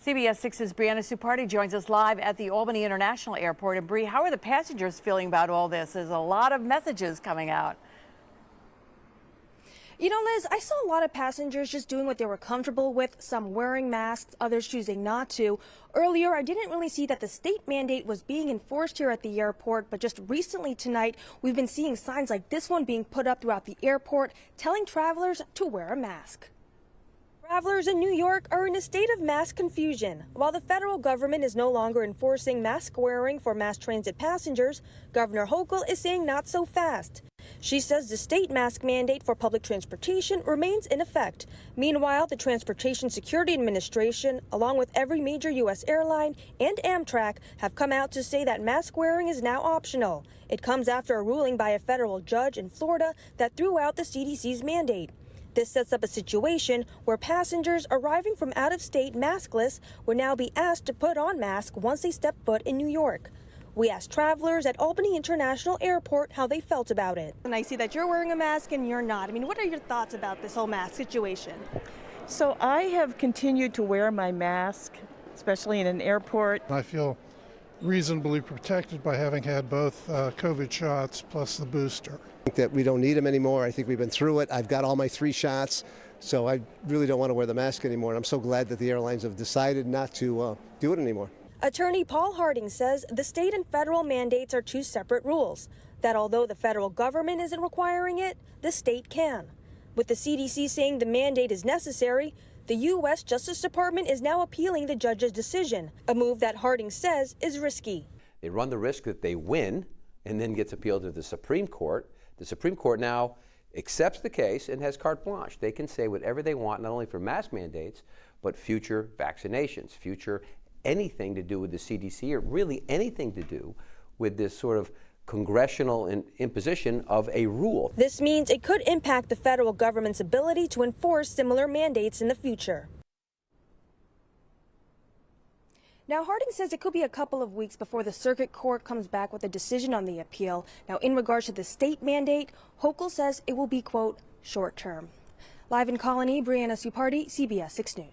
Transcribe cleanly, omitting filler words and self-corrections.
CBS 6's Brianna Supardi joins us live at the Albany International Airport. And Bree, how are the passengers feeling about all this? There's a lot of messages coming out. You know, Liz, I saw a lot of passengers just doing what they were comfortable with, some wearing masks, others choosing not to. Earlier, I didn't really see that the state mandate was being enforced here at the airport, but just recently tonight, we've been seeing signs like this one being put up throughout the airport, telling travelers to wear a mask. Travelers in New York are in a state of mass confusion. While the federal government is no longer enforcing mask wearing for mass transit passengers, Governor Hochul is saying not so fast. She says the state mask mandate for public transportation remains in effect. Meanwhile, the Transportation Security Administration, along with every major U.S. airline and Amtrak, have come out to say that mask wearing is now optional. It comes after a ruling by a federal judge in Florida that threw out the CDC's mandate. This sets up a situation where passengers arriving from out of state maskless would now be asked to put on masks once they step foot in New York. We asked travelers at Albany International Airport how they felt about it. And I see that you're wearing a mask and you're not. I mean, what are your thoughts about this whole mask situation? So I have continued to wear my mask, especially in an airport. I feel reasonably protected by having had both COVID shots plus the booster. I think that we don't need them anymore. I think we've been through it. I've got all my 3 shots, so I really don't want to wear the mask anymore. And I'm so glad that the airlines have decided not to do it anymore. Attorney Paul Harding says the state and federal mandates are 2 separate rules, that although the federal government isn't requiring it, the state can. With the CDC saying the mandate is necessary, the U.S. Justice Department is now appealing the judge's decision, a move that Harding says is risky. They run the risk that they win and then gets appealed to the Supreme Court. The Supreme Court now accepts the case and has carte blanche. They can say whatever they want, not only for mask mandates, but future vaccinations, future anything to do with the CDC, or really anything to do with this sort of congressional imposition of a rule. This means it could impact the federal government's ability to enforce similar mandates in the future. Now, Harding says it could be a couple of weeks before the circuit court comes back with a decision on the appeal. Now, in regards to the state mandate, Hochul says it will be, quote, short term. Live in Colony, Brianna Supardi, CBS 6 News.